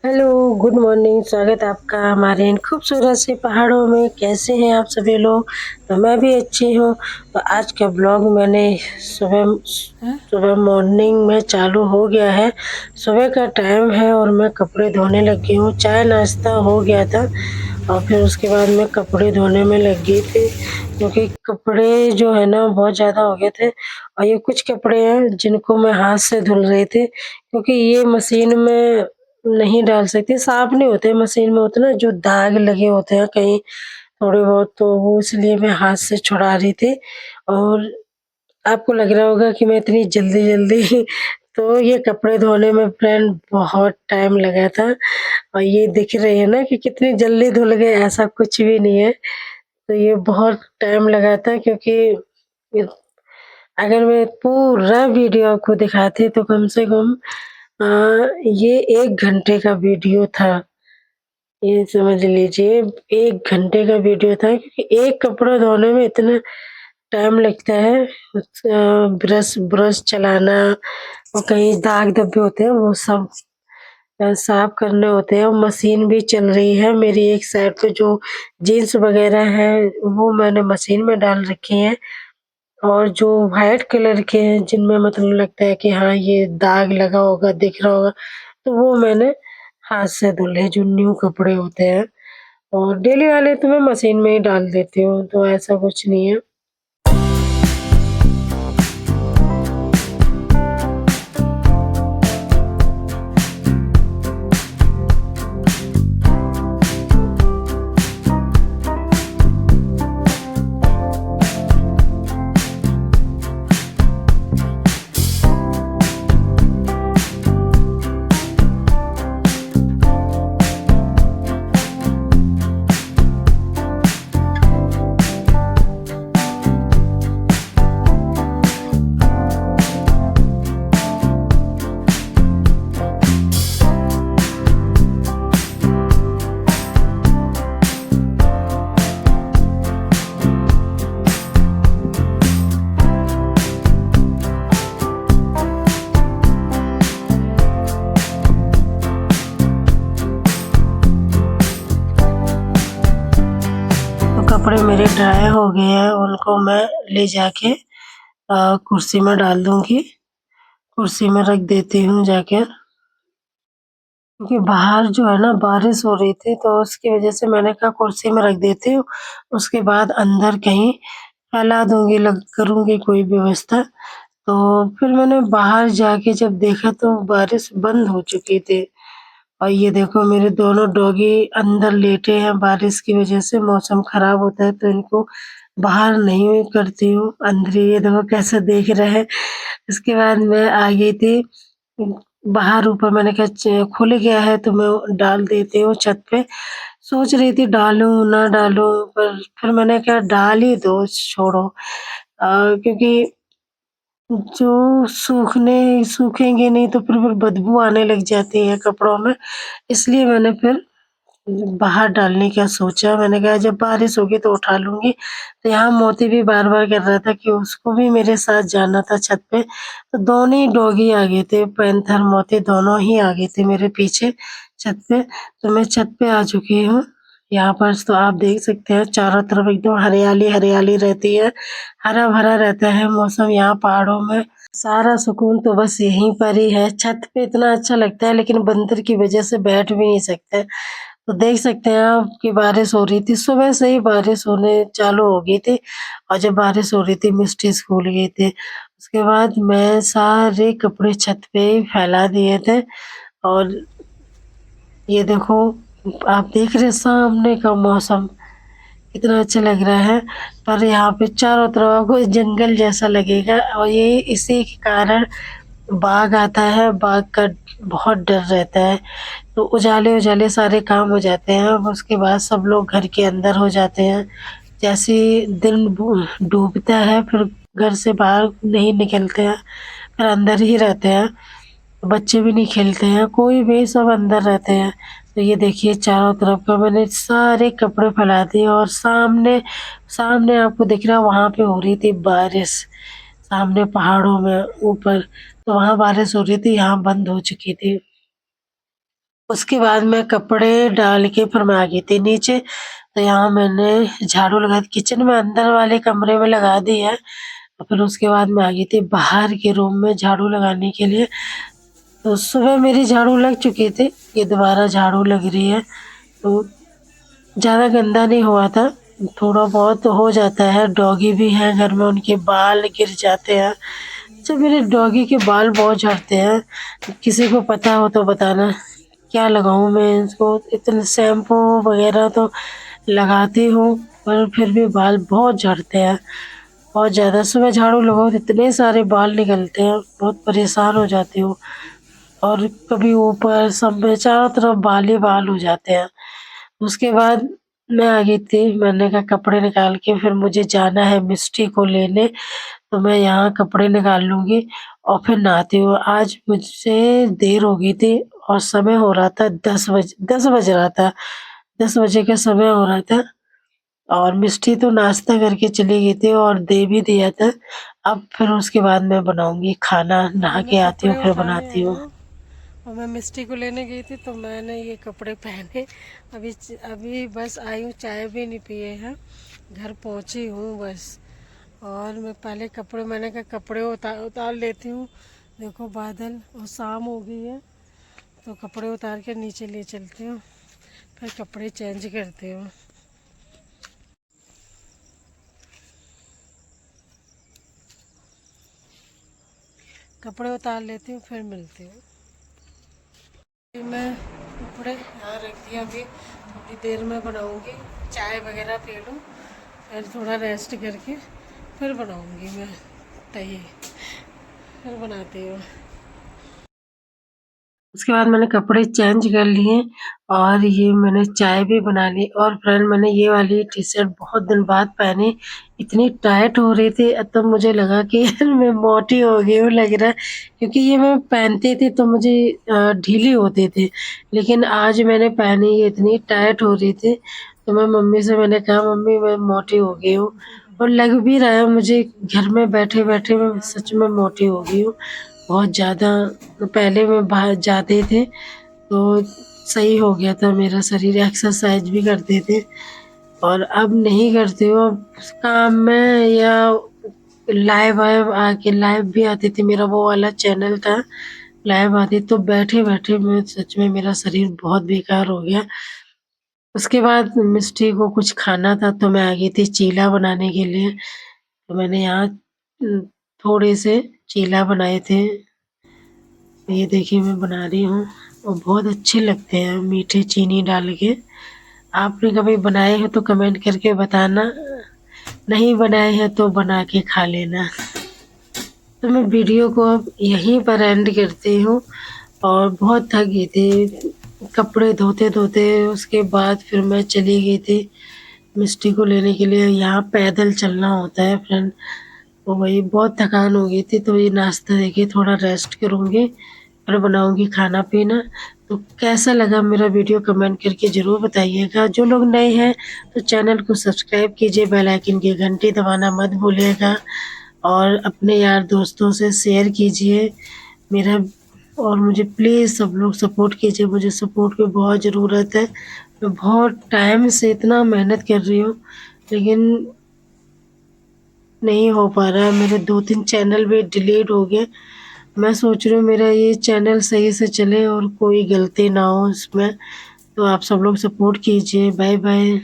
Hello, good morning. स्वागत है आपका हमारे इन खूबसूरत से पहाड़ों में। कैसे हैं आप सभी लोग? तो मैं भी अच्छी हूँ। तो आज का ब्लॉग मैंने सुबह सुबह मॉर्निंग में चालू हो गया है। सुबह का टाइम है और मैं कपड़े धोने लगी हूँ। चाय नाश्ता हो गया था और फिर उसके बाद मैं कपड़े धोने में लग गई थी, क्योंकि कपड़े जो है ना बहुत ज़्यादा हो गए थे। और ये कुछ कपड़े हैं जिनको मैं हाथ से धुल रही थी, क्योंकि ये मशीन में नहीं डाल सकती, साफ नहीं होते मशीन में, होते ना जो दाग लगे होते हैं कहीं थोड़े बहुत, तो वो इसलिए मैं हाथ से छुड़ा रही थी। और आपको लग रहा होगा कि मैं इतनी जल्दी-जल्दी तो ये कपड़े धोने में फ्रेंड बहुत टाइम लगा था। और ये दिख रही है ना कि कितनी जल्दी धुल गए, ऐसा कुछ भी नहीं है। तो ये बहुत टाइम लगा था, क्योंकि इ अगर मैं पूरा वीडियो आपको दिखाती तो कम से कम अ, ये 1 घंटे का वीडियो था। ये समझ लीजिए 1 घंटे का वीडियो था, क्योंकि एक कपड़ा धोने में इतना टाइम लगता है। ब्रश ब्रश चलाना और कहीं दाग धब्बे होते हैं वो सब साफ करने होते हैं। और मशीन भी चल रही है मेरी एक साइड पे, जो जीन्स वगैरह है वो मैंने मशीन में डाल रखी है। और जो व्हाइट कलर के हैं जिनमें मतलब लगता है कि हाँ ये दाग लगा होगा, दिख रहा होगा, तो वो मैंने हाथ से धुले, जो न्यू कपड़े होते हैं। और डेली वाले तो मैं मशीन में ही डाल देती हूँ, तो ऐसा कुछ नहीं है। तो कपड़े मेरे ड्राई हो गए हैं, उनको मैं ले जाके कुर्सी में डाल दूँगी। कुर्सी में रख देती हूँ जाकर, क्योंकि बाहर जो है ना बारिश हो रही थी, तो उसकी वज़ह से मैंने कहा कुर्सी में रख देती हूँ। उसके बाद अंदर कहीं फैला दूँगी, लग करूँगी कोई व्यवस्था। तो फिर मैंने बाहर जाके जब देखा तो बारिश बंद हो चुकी थी। और ये देखो मेरे दोनों डॉगी अंदर लेटे हैं, बारिश की वज़ह से मौसम ख़राब होता है तो इनको बाहर नहीं करती हूँ, अंदर ही ये देखो कैसे देख रहे हैं। उसके बाद मैं आ गई थी बाहर, ऊपर मैंने कहा खुल गया है तो मैं डाल देती हूँ छत पे। सोच रही थी डालूँ, ना डालूँ, पर फिर मैंने कहा डाल ही दो, छोड़ो। क्योंकि जो सूखेंगे नहीं तो फिर बदबू आने लग जाती है कपड़ों में, इसलिए मैंने फिर बाहर डालने का सोचा। मैंने कहा जब बारिश होगी तो उठा लूँगी। तो यहाँ मोती भी बार-बार कर रहा था कि उसको भी मेरे साथ जाना था छत पे, तो दोनों ही डॉगी आ गए थे, पैंथर, मोती दोनों ही आ गए थे मेरे पीछे छत पे। तो मैं छत पे आ चुकी हूँ। यहाँ पर तो आप देख सकते हैं चारों तरफ एकदम हरियाली-हरियाली रहती है, हरा-भरा रहता है मौसम यहाँ पहाड़ों में। सारा सुकून तो बस यहीं पर ही है। छत पे इतना अच्छा लगता है, लेकिन बंदर की वज़ह से बैठ भी नहीं सकते। तो देख सकते हैं आप कि बारिश हो रही थी, सुबह से ही बारिश होने चालू हो गई थी। और जब बारिश हो रही थी मिस्टी स्कूल गए थे। उसके बाद मैं सारे कपड़े छत पे ही फैला दिए थे। और ये देखो, आप देख रहे हैं सामने का मौसम कितना अच्छा लग रहा है। पर यहाँ पे चारों तरफ आपको जंगल जैसा लगेगा, और ये इसी के कारण बाघ आता है, बाघ का बहुत डर रहता है। तो उजाले-उजाले सारे काम हो जाते हैं, अब उसके बाद सब लोग घर के अंदर हो जाते हैं। जैसे ही दिन डूबता है फिर घर से बाहर नहीं निकलते हैं, फिर अंदर ही रहते हैं। बच्चे भी नहीं खेलते हैं, कोई भी, सब अंदर रहते हैं। तो ये देखिए चारों तरफ का मैंने सारे कपड़े फैला दिए, और सामने सामने आपको दिख रहा है वहाँ पे हो रही थी बारिश, सामने पहाड़ों में ऊपर, तो वहाँ बारिश हो रही थी, यहाँ बंद हो चुकी थी। उसके बाद मैं कपड़े डाल के फिर मैं आ गई थी नीचे। तो यहाँ मैंने झाड़ू लगा दी, किचन में अंदर वाले कमरे में लगा दी है। और फिर उसके बाद मैं आ गई थी बाहर के रूम में झाड़ू लगाने के लिए। तो सुबह मेरी झाड़ू लग चुकी थी, ये दोबारा झाड़ू लग रही है। तो ज़्यादा गंदा नहीं हुआ था, थोड़ा बहुत तो हो जाता है, डॉगी भी है घर में, उनके बाल गिर जाते हैं। अच्छा, मेरे डॉगी के बाल बहुत झड़ते हैं, किसी को पता हो तो बताना क्या लगाऊं मैं इसको। इतने शैम्पू वगैरह तो लगाती हूँ पर फिर भी बाल बहुत झड़ते हैं, बहुत ज़्यादा। सुबह झाड़ू लगाओ तो इतने सारे बाल निकलते हैं, बहुत परेशान हो जाती हूँ। और कभी ऊपर सब में चारों तरफ बाल ही बाल हो जाते हैं। उसके बाद मैं आ गई थी, मैंने कहा कपड़े निकाल के फिर मुझे जाना है मिष्टी को लेने। तो मैं यहाँ कपड़े निकाल लूँगी और फिर नहाती हूँ। आज मुझसे देर हो गई थी और समय हो रहा था 10 बज रहा था। 10 बजे का समय हो रहा था और मिष्टी तो नाश्ता करके चली गई थी और दे भी दिया था। अब फिर उसके बाद मैं बनाऊँगी खाना, नहा मैंने के आती हूँ कपड़े फिर उतारे बनाती आई हूँ। हूँ और मैं मिस्टी को लेने गई थी तो मैंने ये कपड़े पहने। अभी अभी बस आई हूँ, चाय भी नहीं पिए हैं, घर पहुँची हूँ बस। और मैं पहले कपड़े, मैंने कहा कपड़े उतार उतार लेती हूँ। देखो बादल और शाम हो गई है तो कपड़े उतार के नीचे ले चलती हूँ, फिर कपड़े चेंज करती हूँ। कपड़े उतार लेती हूँ फिर मिलती हूँ। फिर मैं कपड़े यहाँ रख दिया, अभी थोड़ी देर में बनाऊँगी, चाय वगैरह पी लूँ, फिर थोड़ा रेस्ट करके फिर बनाऊँगी मैं तय, फिर बनाती हूँ। उसके बाद मैंने कपड़े चेंज कर लिए और ये मैंने चाय भी बना ली। और फ्रेंड, मैंने ये वाली टी-शर्ट बहुत दिन बाद पहनी, इतनी टाइट हो रही थी, तब मुझे लगा कि यार मैं मोटी हो गई हूँ लग रहा है, क्योंकि ये मैं पहनती थी तो मुझे ढीली होती थी। लेकिन आज मैंने पहनी, ये इतनी टाइट हो रही थी, तो मैं मम्मी से मैंने कहा मम्मी मैं मोटी हो गई हूँ। और लग भी रहा है मुझे, घर में बैठे-बैठे मैं सच में मोटी हो गई हूँ। बहुत ज़्यादा, पहले मैं बाहर जाते थे तो सही हो गया था मेरा शरीर, एक्सरसाइज भी करते थे और अब नहीं करती हूँ। अब काम में या लाइव वाइव आके, लाइव भी आती थी, मेरा वो वाला चैनल था, लाइव आती तो बैठे-बैठे मैं सच में मेरा शरीर बहुत बेकार हो गया। उसके बाद मिष्टी को कुछ खाना था तो मैं आ गई थी चीला बनाने के लिए। तो मैंने यहाँ थोड़े से चीला बनाए थे। ये देखिए मैं बना रही हूँ और बहुत अच्छे लगते हैं मीठे चीनी डाल के। आपने कभी बनाए हैं तो कमेंट करके बताना, नहीं बनाए हैं तो बना के खा लेना। तो मैं वीडियो को अब यहीं पर एंड करती हूँ और बहुत थक गई थी। कपड़े धोते-धोते उसके बाद फिर मैं चली गई थी मिष्टी को लेने के लिए। यहाँ पैदल चलना होता है फ्रेंड, तो वही बहुत थकान हो गई थी, तो ये नाश्ता देके थोड़ा रेस्ट करूँगी, फिर बनाऊँगी खाना-पीना। तो कैसा लगा मेरा वीडियो कमेंट करके ज़रूर बताइएगा। जो लोग नए हैं तो चैनल को सब्सक्राइब कीजिए, बेल आइकन की घंटी दबाना मत भूलिएगा और अपने यार दोस्तों से शेयर कीजिए मेरा। और मुझे प्लीज़ सब लोग सपोर्ट कीजिए, मुझे सपोर्ट की बहुत ज़रूरत है। मैं बहुत टाइम से इतना मेहनत कर रही हूँ, लेकिन नहीं हो पा रहा है। मेरे 2-3 चैनल भी डिलीट हो गए। मैं सोच रही हूँ मेरा ये चैनल सही से चले और कोई गलती ना हो इसमें। तो आप सब लोग सपोर्ट कीजिए। Bye bye.